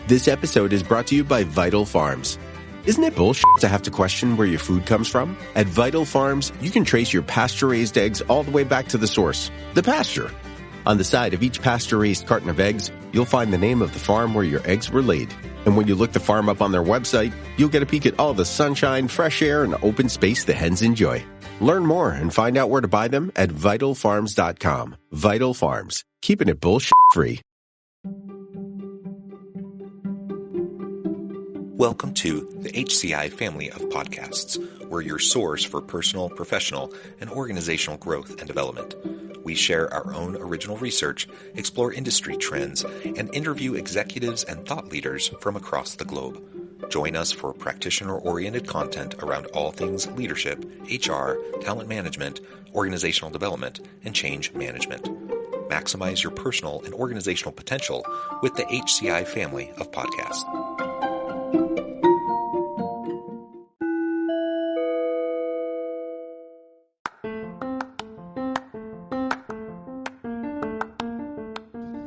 This episode is brought to you by Vital Farms. Isn't it bullshit to have to question where your food comes from? At Vital Farms, you can trace your pasture-raised eggs all the way back to the source, the pasture. On the side of each pasture-raised carton of eggs, you'll find the name of the farm where your eggs were laid. And when you look the farm up on their website, you'll get a peek at all the sunshine, fresh air, and open space the hens enjoy. Learn more and find out where to buy them at vitalfarms.com. Vital Farms, keeping it bullshit-free. Welcome to the HCI family of podcasts. We're your source for personal, professional, and organizational growth and development. We share our own original research, explore industry trends, and interview executives and thought leaders from across the globe. Join us for practitioner-oriented content around all things leadership, HR, talent management, organizational development, and change management. Maximize your personal and organizational potential with the HCI family of podcasts.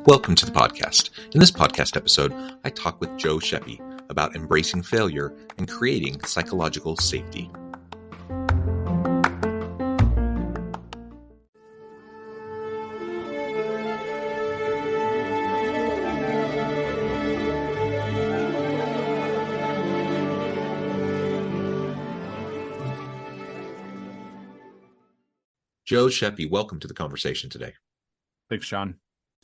Welcome to the podcast. In this podcast episode, I talk with Joe Schaeppi about embracing failure and creating psychological safety. Joe Schaeppi, welcome to the conversation today. Thanks, Sean.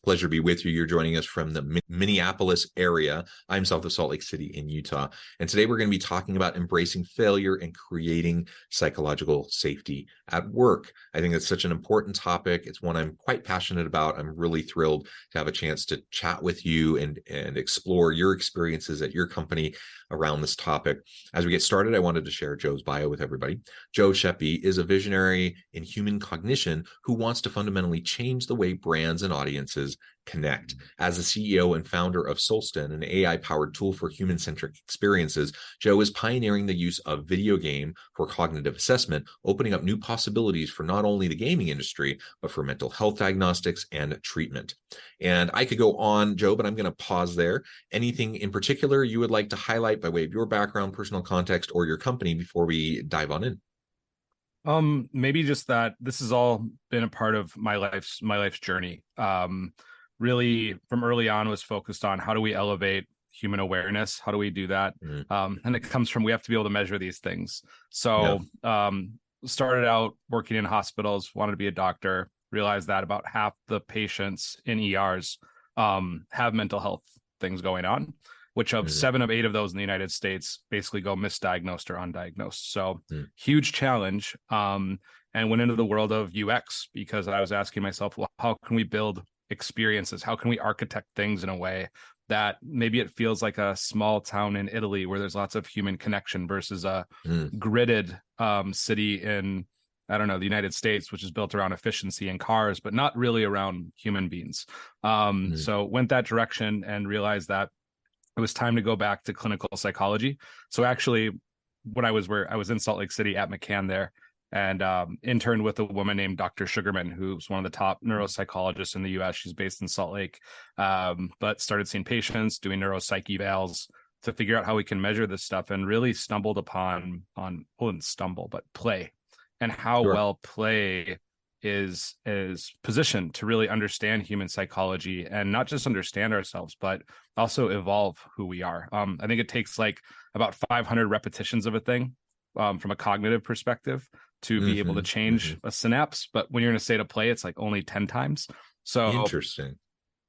Pleasure to be with you. You're joining us from the Minneapolis area. I'm south of Salt Lake City in Utah. And today we're going to be talking about embracing failure and creating psychological safety at work. I think it's such an important topic. It's one I'm quite passionate about. I'm really thrilled to have a chance to chat with you and explore your experiences at your company around this topic. As we get started, I wanted to share Joe's bio with everybody. Joe Schaeppi is a visionary in human cognition who wants to fundamentally change the way brands and audiences connect. As the CEO and founder of Solstin, an AI-powered tool for human-centric experiences, Joe is pioneering the use of video game for cognitive assessment, opening up new possibilities for not only the gaming industry, but for mental health diagnostics and treatment. And I could go on, Joe, but I'm going to pause there. Anything in particular you would like to highlight by way of your background, personal context, or your company before we dive on in? Maybe just that this has all been a part of my life's journey. Really from early on was focused on how do we elevate human awareness? How do we do that? And it comes from, we have to be able to measure these things. So, started out working in hospitals, wanted to be a doctor, realized that about half the patients in ERs, have mental health things going on, which of 7 of 8 of those in the United States basically go misdiagnosed or undiagnosed. So huge challenge. And went into the world of UX because I was asking myself, well, how can we build experiences? How can we architect things in a way that maybe it feels like a small town in Italy where there's lots of human connection versus a gridded city in, I don't know, the United States, which is built around efficiency and cars, but not really around human beings. So went that direction and realized that it was time to go back to clinical psychology. So actually, when I was in Salt Lake City at McCann there, and interned with a woman named Dr. Sugarman, who's one of the top neuropsychologists in the U.S. She's based in Salt Lake, but started seeing patients, doing neuropsych evals to figure out how we can measure this stuff, and really stumbled upon play and how well play is positioned to really understand human psychology and not just understand ourselves, but also evolve who we are. I think it takes like about 500 repetitions of a thing from a cognitive perspective to be able to change a synapse. But when you're in a state of play, it's like only 10 times. So interesting.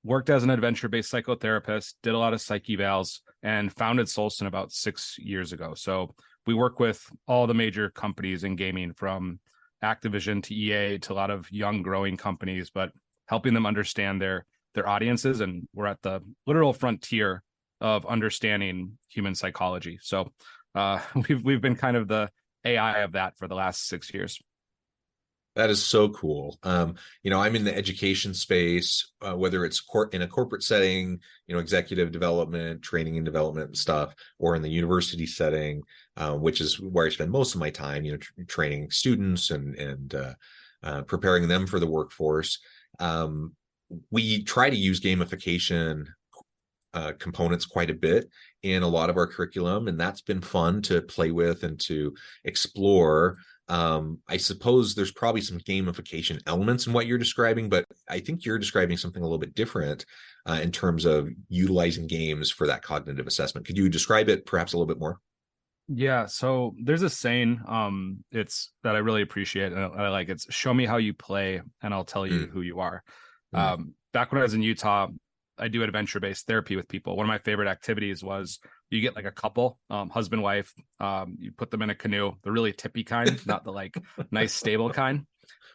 Worked as an adventure-based psychotherapist, did a lot of psych evals, and founded Solstin about 6 years ago. So we work with all the major companies in gaming, from Activision to EA to a lot of young growing companies, but helping them understand their audiences. And we're at the literal frontier of understanding human psychology. So we've been kind of the AI of that for the last 6 years. That is so cool. I'm in the education space, whether it's in a corporate setting, executive development, training and development and stuff, or in the university setting, which is where I spend most of my time, training students and preparing them for the workforce. We try to use gamification components quite a bit in a lot of our curriculum, and that's been fun to play with and to explore. I suppose there's probably some gamification elements in what you're describing, but I think you're describing something a little bit different in terms of utilizing games for that cognitive assessment. Could you describe it perhaps a little bit more? Yeah, so there's a saying it's that I really appreciate and I like. It's show me how you play and I'll tell you who you are. Back when I was in Utah, I do adventure-based therapy with people. One of my favorite activities was you get like a couple, husband, wife, you put them in a canoe, the really tippy kind, not the like nice stable kind.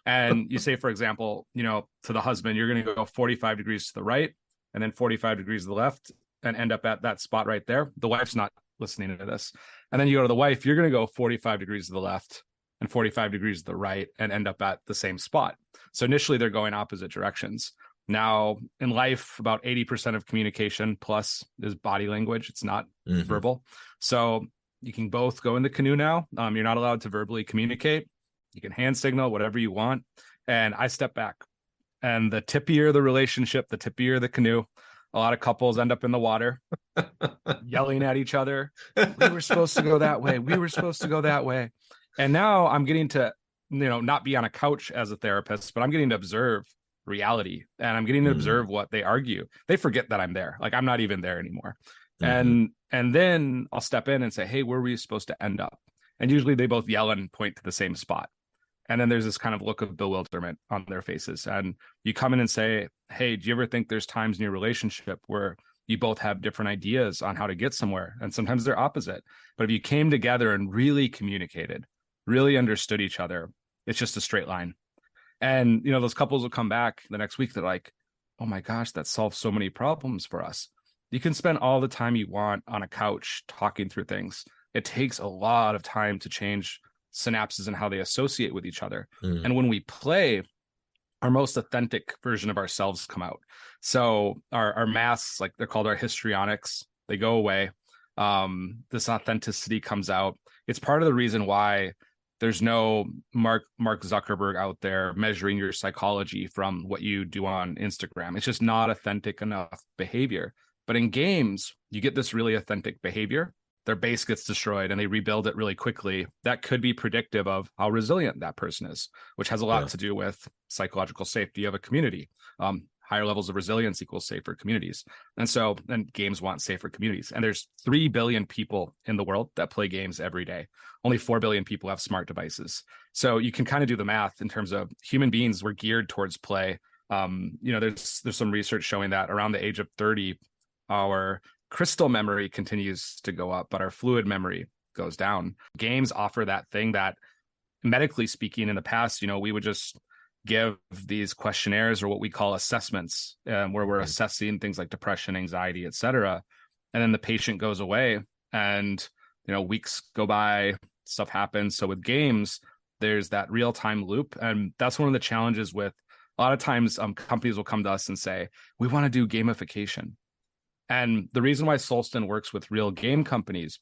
And you say, for example, to the husband, you're going to go 45 degrees to the right and then 45 degrees to the left and end up at that spot right there. The wife's not listening to this. And then you go to the wife, you're going to go 45 degrees to the left and 45 degrees to the right and end up at the same spot. So initially they're going opposite directions. Now in life, about 80% of communication plus is body language. It's not verbal. So you can both go in the canoe now. You're not allowed to verbally communicate. You can hand signal, whatever you want. And I step back. And the tippier the relationship, the tippier the canoe. A lot of couples end up in the water yelling at each other. We were supposed to go that way. We were supposed to go that way. And now I'm getting to, not be on a couch as a therapist, but I'm getting to observe reality and I'm getting to observe what they argue. They forget that I'm there. Like I'm not even there anymore. And then I'll step in and say, hey, where were you supposed to end up? And usually they both yell and point to the same spot. And then there's this kind of look of bewilderment on their faces. And you come in and say, hey, do you ever think there's times in your relationship where you both have different ideas on how to get somewhere? And sometimes they're opposite. But if you came together and really communicated, really understood each other, it's just a straight line. And, those couples will come back the next week. They're like, oh my gosh, that solves so many problems for us. You can spend all the time you want on a couch talking through things. It takes a lot of time to change synapses and how they associate with each other. And when we play, our most authentic version of ourselves come out. So our masks, like they're called our histrionics, they go away. This authenticity comes out. It's part of the reason why there's no Mark Zuckerberg out there measuring your psychology from what you do on Instagram. It's just not authentic enough behavior. But in games, you get this really authentic behavior. Their base gets destroyed and they rebuild it really quickly. That could be predictive of how resilient that person is, which has a lot to do with psychological safety of a community. Higher levels of resilience equals safer communities. And games want safer communities. And there's 3 billion people in the world that play games every day. Only 4 billion people have smart devices. So you can kind of do the math in terms of human beings were geared towards play. There's some research showing that around the age of 30, our crystal memory continues to go up, but our fluid memory goes down. Games offer that thing that, medically speaking, in the past, we would just give these questionnaires or what we call assessments, where we're assessing things like depression, anxiety, etc. And then the patient goes away and, weeks go by, stuff happens. So with games, there's that real-time loop. And that's one of the challenges with a lot of times companies will come to us and say, we want to do gamification. And the reason why Solston works with real game companies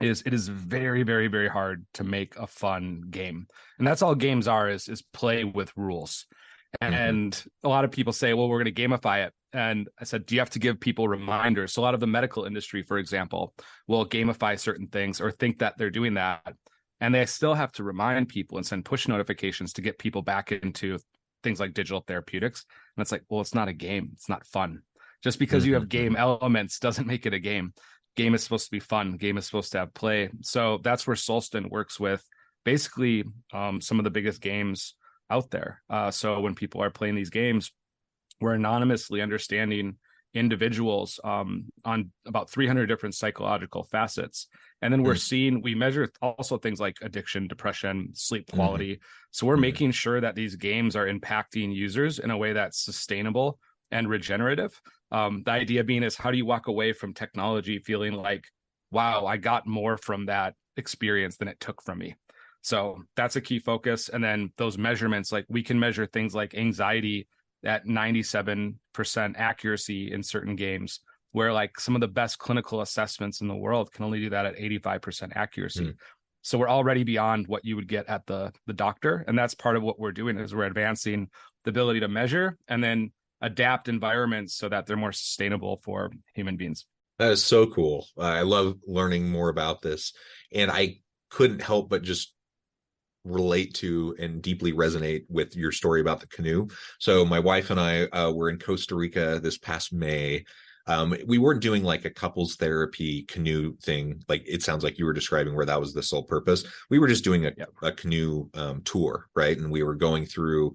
is it is very, very, very hard to make a fun game. And that's all games are is play with rules. And a lot of people say, well, we're going to gamify it. And I said, do you have to give people reminders? So a lot of the medical industry, for example, will gamify certain things or think that they're doing that. And they still have to remind people and send push notifications to get people back into things like digital therapeutics. And it's like, well, it's not a game. It's not fun. Just because you have game elements doesn't make it a game. Game is supposed to be fun. Game is supposed to have play. So that's where Solston works with basically some of the biggest games out there. So when people are playing these games, we're anonymously understanding individuals on about 300 different psychological facets. And then we measure also things like addiction, depression, sleep quality. So we're making sure that these games are impacting users in a way that's sustainable and regenerative. The idea being is, how do you walk away from technology feeling like, wow, I got more from that experience than it took from me? So that's a key focus. And then those measurements, like we can measure things like anxiety at 97% accuracy in certain games, where like some of the best clinical assessments in the world can only do that at 85% accuracy. So we're already beyond what you would get at the doctor. And that's part of what we're doing is we're advancing the ability to measure and then adapt environments so that they're more sustainable for human beings. That is so cool. I love learning more about this. And I couldn't help but just relate to and deeply resonate with your story about the canoe. So my wife and I were in Costa Rica this past May. We weren't doing like a couples therapy canoe thing, like it sounds like you were describing, where that was the sole purpose. We were just doing a canoe tour, right? And we were going through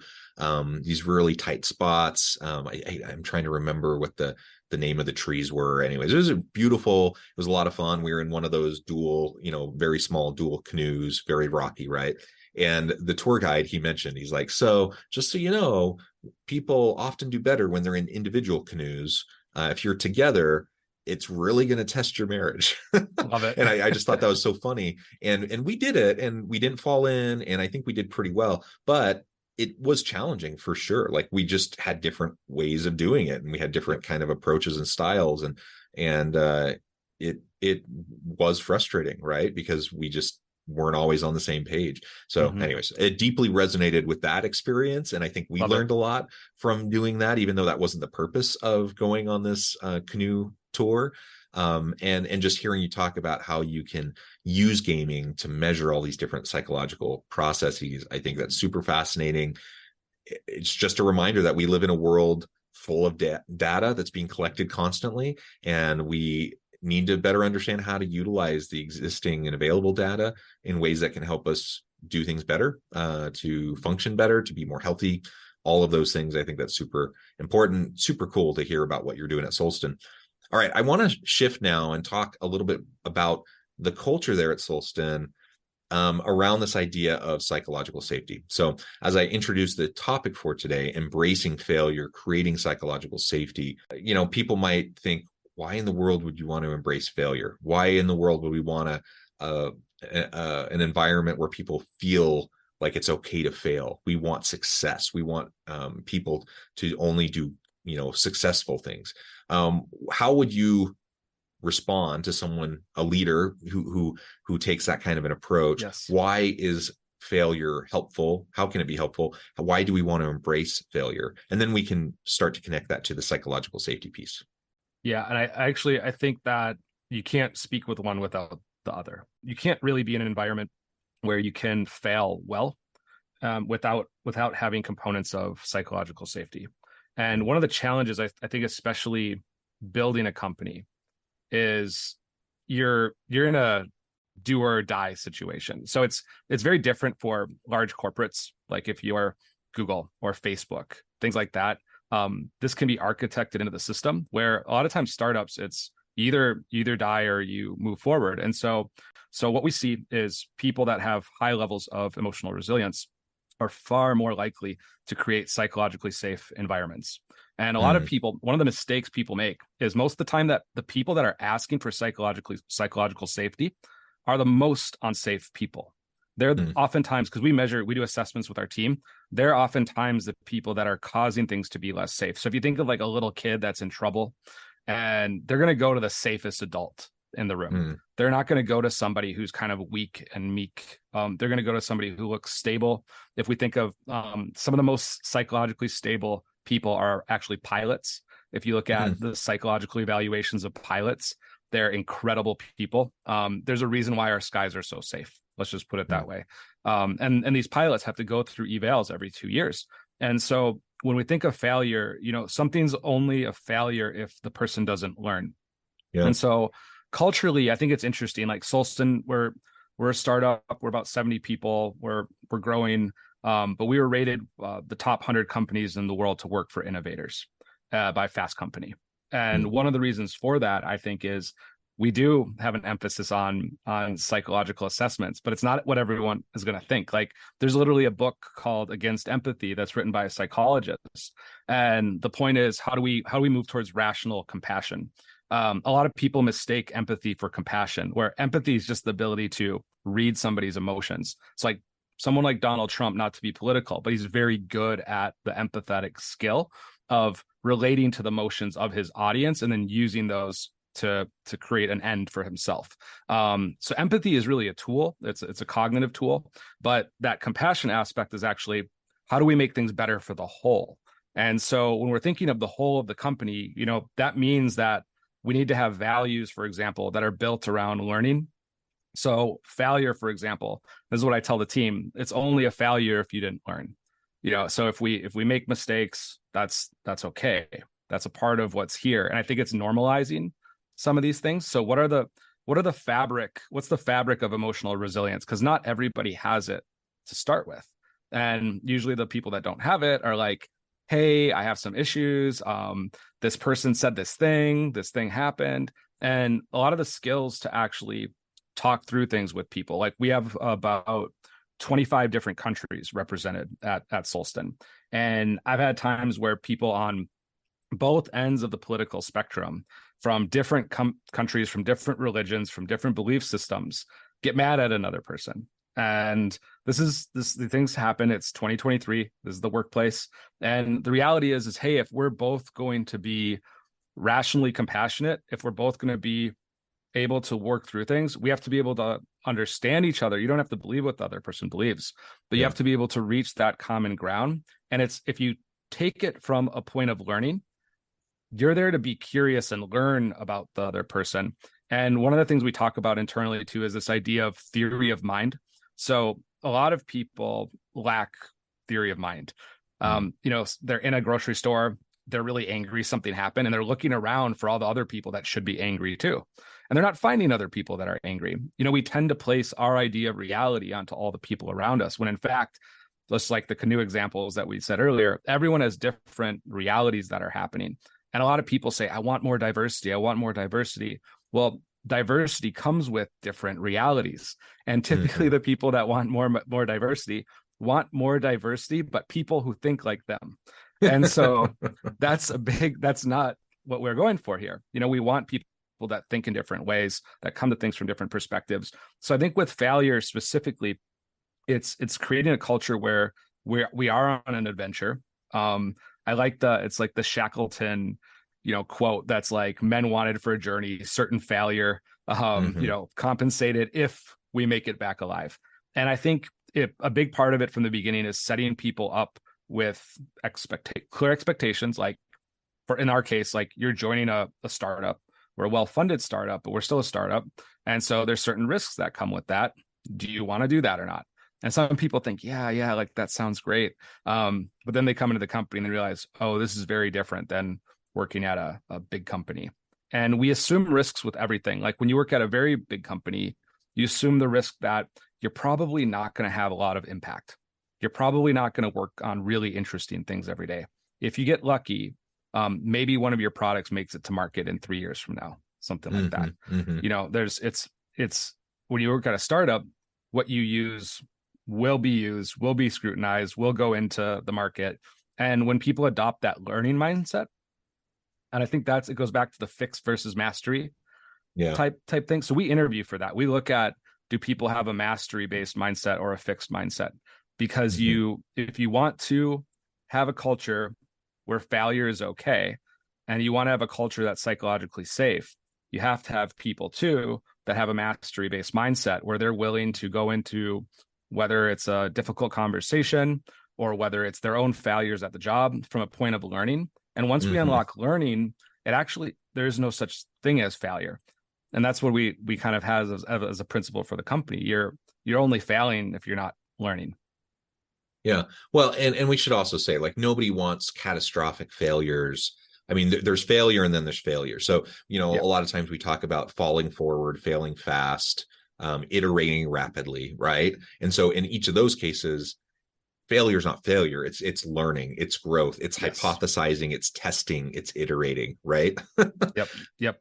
these really tight spots. I'm trying to remember what the name of the trees were. Anyways, it was beautiful. It was a lot of fun. We were in one of those dual, very small dual canoes, very rocky, right? And the tour guide, he mentioned, he's like, so just so you know, people often do better when they're in individual canoes. If you're together, it's really going to test your marriage. Love it. And I just thought that was so funny. And we did it, and we didn't fall in, and I think we did pretty well, but it was challenging for sure. Like we just had different ways of doing it, and we had different kind of approaches and styles, and it was frustrating, right? Because we just weren't always on the same page. So anyways, it deeply resonated with that experience. And I think we learned a lot from doing that, even though that wasn't the purpose of going on this canoe tour. And just hearing you talk about how you can use gaming to measure all these different psychological processes, I think that's super fascinating. It's just a reminder that we live in a world full of data that's being collected constantly, and we need to better understand how to utilize the existing and available data in ways that can help us do things better, to function better, to be more healthy, all of those things. I think that's super important, super cool to hear about what you're doing at Solston. All right, I want to shift now and talk a little bit about the culture there at Solston, around this idea of psychological safety. So as I introduce the topic for today, embracing failure, creating psychological safety, people might think, why in the world would you want to embrace failure? Why in the world would we want an environment where people feel like it's okay to fail? We want success. We want people to only do, successful things. How would you respond to someone, a leader who takes that kind of an approach? Yes. Why is failure helpful? How can it be helpful? Why do we want to embrace failure? And then we can start to connect that to the psychological safety piece. Yeah, and I think that you can't speak with one without the other. You can't really be in an environment where you can fail well without having components of psychological safety. And one of the challenges, I think, especially building a company, is you're in a do or die situation. So it's very different for large corporates, like if you are Google or Facebook, things like that. This can be architected into the system, where a lot of times startups, it's you either die or you move forward. And so what we see is people that have high levels of emotional resilience are far more likely to create psychologically safe environments. And a lot of people, one of the mistakes people make is most of the time that the people that are asking for psychological safety are the most unsafe people. They're oftentimes, because we do assessments with our team, they're oftentimes the people that are causing things to be less safe. So if you think of like a little kid that's in trouble, and they're going to go to the safest adult in the room. They're not going to go to somebody who's kind of weak and meek. They're going to go to somebody who looks stable. If we think of some of the most psychologically stable people are actually pilots. If you look at the psychological evaluations of pilots, they're incredible people. There's a reason why our skies are so safe. Let's just put it that way. And these pilots have to go through evals every 2 years. And so when we think of failure, something's only a failure if the person doesn't learn. Yeah. And so culturally, I think it's interesting. Like Solston, we're a startup. We're about 70 people. We're growing, but we were rated the top 100 companies in the world to work for innovators by Fast Company. And one of the reasons for that, I think, is we do have an emphasis on psychological assessments, but it's not what everyone is going to think. Like there's literally a book called Against Empathy that's written by a psychologist. And the point is, how do we move towards rational compassion? A lot of people mistake empathy for compassion, where empathy is just the ability to read somebody's emotions. It's like someone like Donald Trump, not to be political, but he's very good at the empathetic skill of relating to the emotions of his audience and then using those to create an end for himself. So empathy is really a tool. It's a cognitive tool, but that compassion aspect is actually, how do we make things better for the whole? And so when we're thinking of the whole of the company, that means that we need to have values, for example, that are built around learning. So failure, for example, this is what I tell the team. It's only a failure if you didn't learn. So if we make mistakes, that's okay. That's a part of what's here. And I think it's normalizing some of these things. So what's the fabric of emotional resilience? Because not everybody has it to start with. And usually the people that don't have it are like, hey, I have some issues. This person said this thing happened. And a lot of the skills to actually talk through things with people, like we have about 25 different countries represented at Solston. And I've had times where people on both ends of the political spectrum from different countries, from different religions, from different belief systems, get mad at another person. And the things happen. It's 2023. This is the workplace. And the reality is, hey, if we're both going to be rationally compassionate, if we're both going to be able to work through things, we have to be able to understand each other. You don't have to believe what the other person believes, but you have to be able to reach that common ground. And it's, if you take it from a point of learning, you're there to be curious and learn about the other person. And one of the things we talk about internally too is this idea of theory of mind. So a lot of people lack theory of mind. They're in a grocery store, they're really angry, something happened, and they're looking around for all the other people that should be angry too. And they're not finding other people that are angry. We tend to place our idea of reality onto all the people around us, when in fact, just like the canoe examples that we said earlier, everyone has different realities that are happening. And a lot of people say, I want more diversity. I want more diversity. Well, diversity comes with different realities. And typically the people that want more diversity want more diversity, but people who think like them. And so that's not what we're going for here. We want people that think in different ways, that come to things from different perspectives. So I think with failure specifically, it's creating a culture where we are on an adventure. I like it's like the Shackleton, quote that's like, men wanted for a journey, certain failure, compensated if we make it back alive. And I think a big part of it from the beginning is setting people up with clear expectations. Like in our case, like you're joining a startup. We're a well-funded startup, but we're still a startup. And so there's certain risks that come with that. Do you want to do that or not? And some people think, yeah, like that sounds great. But then they come into the company and they realize, oh, this is very different than working at a big company. And we assume risks with everything. Like when you work at a very big company, you assume the risk that you're probably not going to have a lot of impact. You're probably not going to work on really interesting things every day. If you get lucky, maybe one of your products makes it to market in 3 years from now, something like that. It's when you work at a startup, what you use, will be scrutinized, will go into the market. And when people adopt that learning mindset, and I think it goes back to the fix versus mastery type thing. So we interview for that. We look at, do people have a mastery based mindset or a fixed mindset? Because if you want to have a culture where failure is okay, and you want to have a culture that's psychologically safe, you have to have people too that have a mastery based mindset where they're willing to go into, whether it's a difficult conversation or whether it's their own failures at the job, from a point of learning. And once we unlock learning, there's no such thing as failure. And that's what we kind of have as a principle for the company. You're only failing if you're not learning. Yeah. Well, and we should also say, like, nobody wants catastrophic failures. I mean, there's failure and then there's failure. So, a lot of times we talk about falling forward, failing fast, iterating rapidly, right? And so in each of those cases, failure is not failure. It's learning, it's growth, it's hypothesizing, it's testing, it's iterating, right? Yep.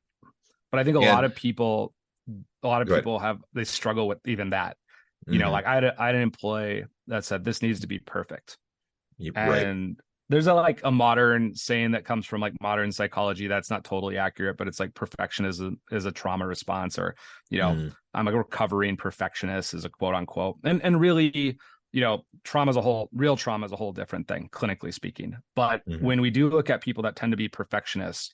But I think a lot of people they struggle with even that. Like I had an employee that said, this needs to be perfect. And there's a modern saying that comes from like modern psychology that's not totally accurate, but it's like perfectionism is a trauma response, or I'm a recovering perfectionist is a quote unquote. And really, real trauma is a whole different thing, clinically speaking. But when we do look at people that tend to be perfectionists,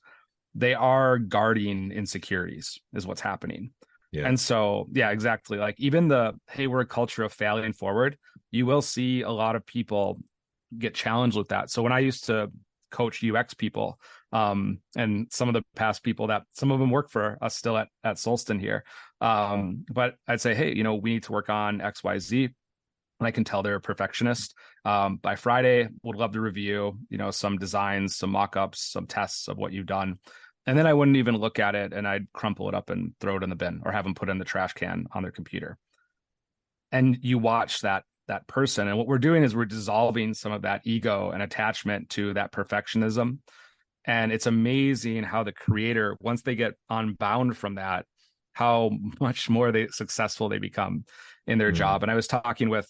they are guarding insecurities is what's happening. Yeah. And so, exactly. Like even we're a culture of failing forward, you will see a lot of people get challenged with that. So when I used to coach UX people, and some of the past people that some of them work for us still at Solston here. But I'd say, hey, we need to work on XYZ. And I can tell they're a perfectionist. By Friday, would love to review, some designs, some mock-ups, some tests of what you've done. And then I wouldn't even look at it, and I'd crumple it up and throw it in the bin or have them put it in the trash can on their computer. And you watch that person. And what we're doing is we're dissolving some of that ego and attachment to that perfectionism. And it's amazing how the creator, once they get unbound from that, how much more successful they become in their job. And I was talking with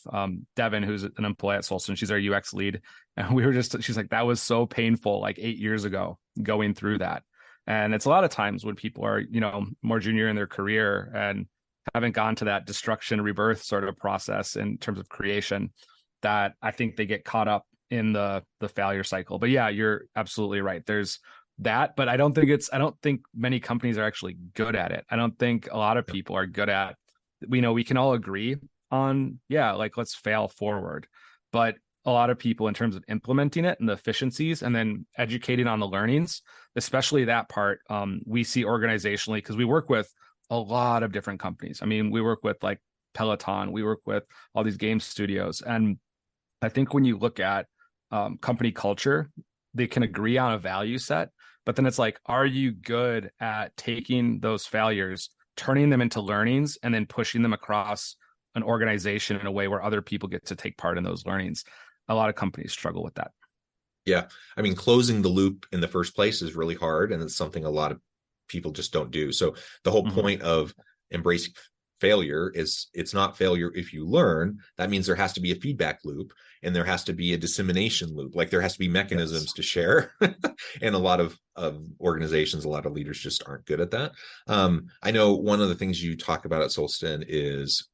Devin, who's an employee at Solston. She's our UX lead. And she's like, that was so painful, like 8 years ago, going through that. And it's a lot of times when people are, more junior in their career and haven't gone to that destruction rebirth sort of process in terms of creation, that I think they get caught up in the failure cycle. But yeah, you're absolutely right. There's that, but I don't think many companies are actually good at it. I don't think a lot of people are good at, we can all agree on, like, let's fail forward. But a lot of people, in terms of implementing it and the efficiencies and then educating on the learnings, especially that part, we see organizationally, because we work with a lot of different companies. I mean, we work with like Peloton, we work with all these game studios. And I think when you look at company culture, they can agree on a value set, but then it's like, are you good at taking those failures, turning them into learnings, and then pushing them across an organization in a way where other people get to take part in those learnings? A lot of companies struggle with that. Yeah. I mean, closing the loop in the first place is really hard. And it's something a lot of people just don't do. So the whole point of embracing failure is, it's not failure if you learn. That means there has to be a feedback loop, and there has to be a dissemination loop. Like, there has to be mechanisms to share. And a lot of organizations, a lot of leaders just aren't good at that. I know one of the things you talk about at Solston is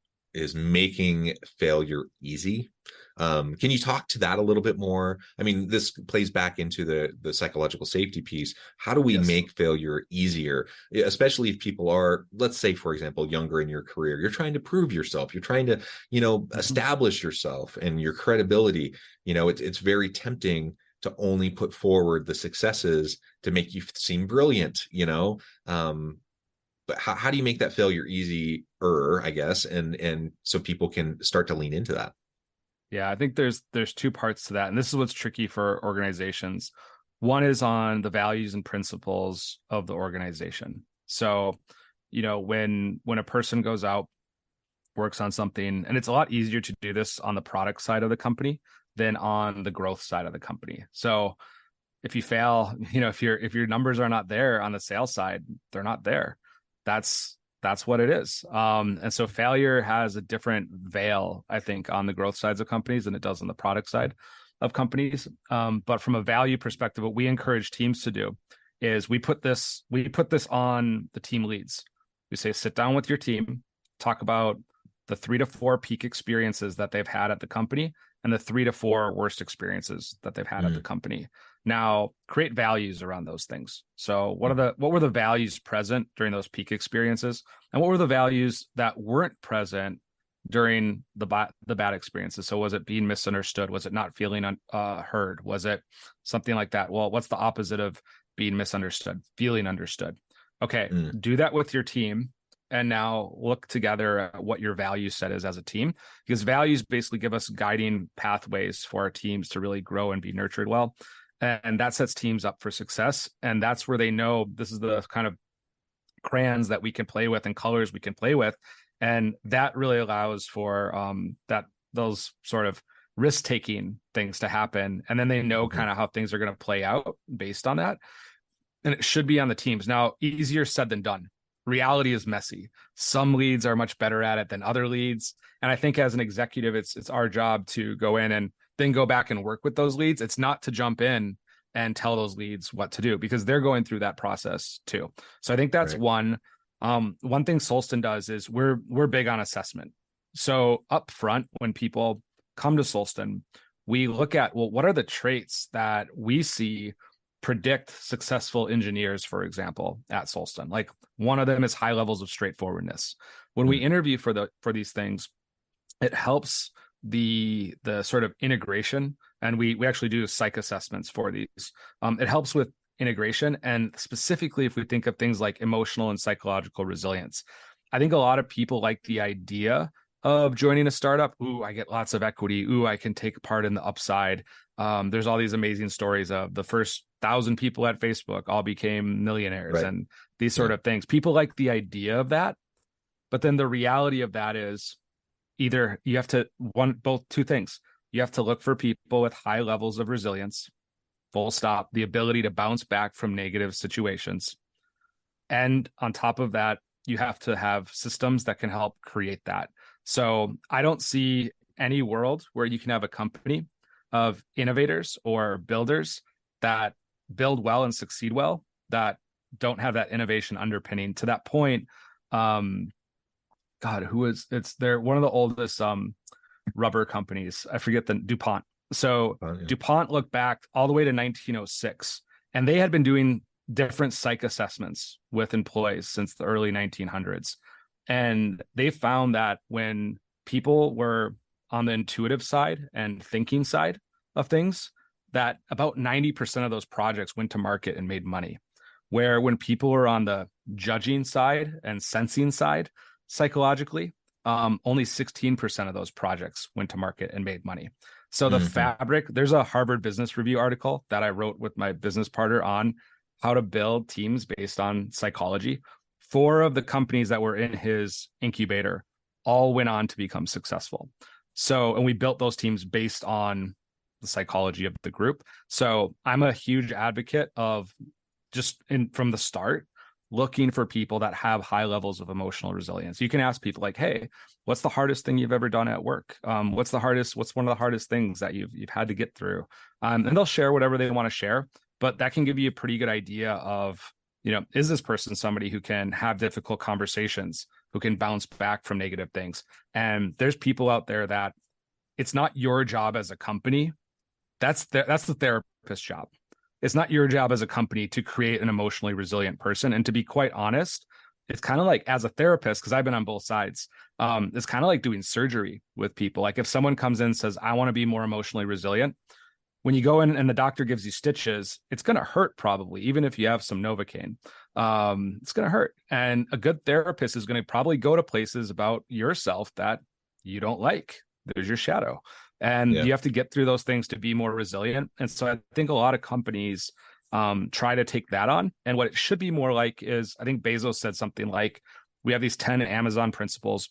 making failure easy. Can you talk to that a little bit more? I mean, this plays back into the psychological safety piece. How do we make failure easier, especially if people are, let's say, for example, younger in your career, you're trying to prove yourself, you're trying to, establish yourself and your credibility. It's very tempting to only put forward the successes to make you seem brilliant, but how do you make that failure easier, I guess, and so people can start to lean into that? Yeah, I think there's two parts to that. And this is what's tricky for organizations. One is on the values and principles of the organization. So, when a person goes out, works on something, and it's a lot easier to do this on the product side of the company than on the growth side of the company. So if you fail, if your numbers are not there on the sales side, they're not there. That's what it is. And so failure has a different veil, I think, on the growth sides of companies than it does on the product side of companies. But from a value perspective, what we encourage teams to do is we put this on the team leads. We say, sit down with your team, talk about the 3 to 4 peak experiences that they've had at the company and the 3 to 4 worst experiences that they've had at the company. Now, create values around those things. So what were the values present during those peak experiences? And what were the values that weren't present during the bad experiences? So was it being misunderstood? Was it not feeling heard? Was it something like that? Well, what's the opposite of being misunderstood? Feeling understood. Okay, do that with your team. And now look together at what your value set is as a team, because values basically give us guiding pathways for our teams to really grow and be nurtured well. And that sets teams up for success. And that's where they know this is the kind of crayons that we can play with and colors we can play with. And that really allows for those sort of risk-taking things to happen. And then they know kind of how things are going to play out based on that. And it should be on the teams. Now, easier said than done. Reality is messy. Some leads are much better at it than other leads. And I think as an executive, it's our job to go in and then go back and work with those leads. It's not to jump in and tell those leads what to do, because they're going through that process too. So I think that's one. One thing Solston does is we're big on assessment. So up front, when people come to Solston, we look at, well, what are the traits that we see predict successful engineers, for example, at Solston? Like, one of them is high levels of straightforwardness. When we interview for these things, it helps the sort of integration And we actually do psych assessments for these. It helps with integration. And specifically, if we think of things like emotional and psychological resilience, I think a lot of people like the idea of joining a startup. Ooh, I get lots of equity. Ooh, I can take part in the upside. There's all these amazing stories of the first 1,000 people at Facebook all became millionaires, Right. and these sort of things. People like the idea of that. But then the reality of that is either you have to two things. You have to look for people with high levels of resilience, full stop, the ability to bounce back from negative situations. And on top of that, you have to have systems that can help create that. So I don't see any world where you can have a company of innovators or builders that build well and succeed well that don't have that innovation underpinning. To that point, God, they're one of the oldest rubber companies. I forget the DuPont. So DuPont looked back all the way to 1906, and they had been doing different psych assessments with employees since the early 1900s. And they found that when people were on the intuitive side and thinking side of things, that about 90% of those projects went to market and made money. Where when people were on the judging side and sensing side, psychologically, only 16% of those projects went to market and made money. So the fabric, there's a Harvard Business Review article that I wrote with my business partner on how to build teams based on psychology. 4 of the companies that were in his incubator all went on to become successful. So, and we built those teams based on the psychology of the group. So I'm a huge advocate of from the start, looking for people that have high levels of emotional resilience. You can ask people like, hey, what's the hardest thing you've ever done at work? What's one of the hardest things that you've had to get through? And they'll share whatever they want to share, but that can give you a pretty good idea of, is this person somebody who can have difficult conversations, who can bounce back from negative things? And there's people out there that it's not your job as a company. That's the therapist's job. It's not your job as a company to create an emotionally resilient person. And to be quite honest, it's kind of like, as a therapist, because I've been on both sides, it's kind of like doing surgery with people. Like if someone comes in and says, I want to be more emotionally resilient, when you go in and the doctor gives you stitches, it's going to hurt probably, even if you have some Novocaine. It's going to hurt. And a good therapist is going to probably go to places about yourself that you don't like. There's your shadow. And you have to get through those things to be more resilient. And so I think a lot of companies try to take that on. And what it should be more like is, I think Bezos said something like, we have these 10 Amazon principles.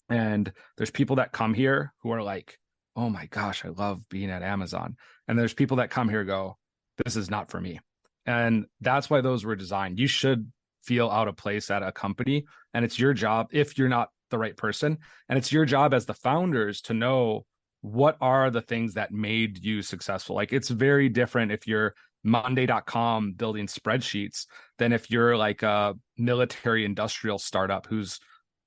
And there's people that come here who are like, oh my gosh, I love being at Amazon. And there's people that come here and go, this is not for me. And that's why those were designed. You should feel out of place at a company. And it's your job, if you're not the right person, and it's your job as the founders to know what are the things that made you successful. Like it's very different if you're Monday.com building spreadsheets than if you're like a military industrial startup whose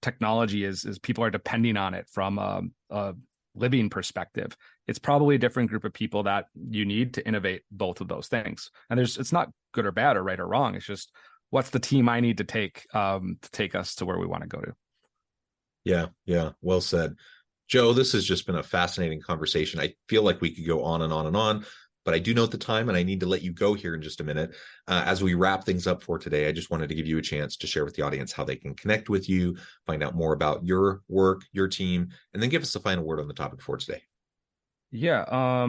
technology is people are depending on it from a living perspective. It's probably a different group of people that you need to innovate both of those things. And it's not good or bad or right or wrong. It's just, what's the team I need to take us to where we want to go to. Yeah. Well said. Joe, this has just been a fascinating conversation. I feel like we could go on and on and on, but I do note the time and I need to let you go here in just a minute. As we wrap things up for today, I just wanted to give you a chance to share with the audience how they can connect with you, find out more about your work, your team, and then give us the final word on the topic for today. Yeah.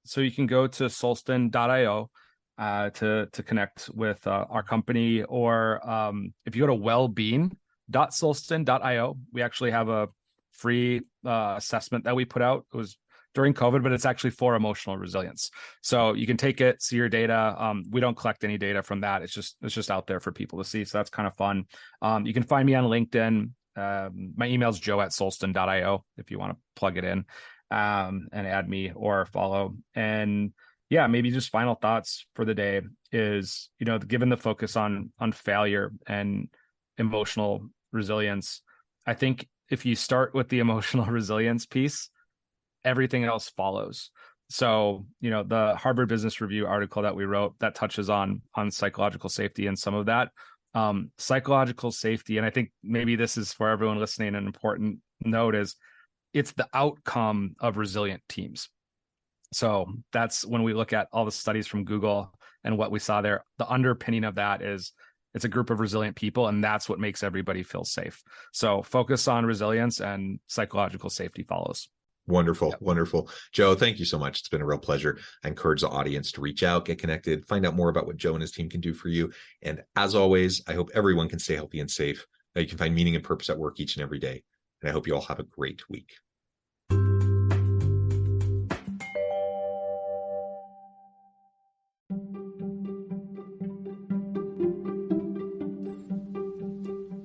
So you can go to solston.io to connect with our company, or if you go to wellbeing.solston.io, we actually have a free assessment that we put out. It was during COVID, but it's actually for emotional resilience. So you can take it, see your data. We don't collect any data from that. It's just out there for people to see. So that's kind of fun. You can find me on LinkedIn. My email is joe@solston.io if you want to plug it in and add me or follow. And yeah, maybe just final thoughts for the day is, given the focus on failure and emotional resilience, I think if you start with the emotional resilience piece, everything else follows. So, the Harvard Business Review article that we wrote that touches on psychological safety and some of that psychological safety. And I think maybe this is for everyone listening, an important note is it's the outcome of resilient teams. So that's when we look at all the studies from Google and what we saw there, the underpinning of that is it's a group of resilient people, and that's what makes everybody feel safe. So focus on resilience, and psychological safety follows. Wonderful. Yep. Wonderful. Joe, thank you so much. It's been a real pleasure. I encourage the audience to reach out, get connected, find out more about what Joe and his team can do for you. And as always, I hope everyone can stay healthy and safe. You can find meaning and purpose at work each and every day. And I hope you all have a great week.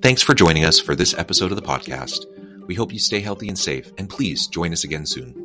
Thanks for joining us for this episode of the podcast. We hope you stay healthy and safe, and please join us again soon.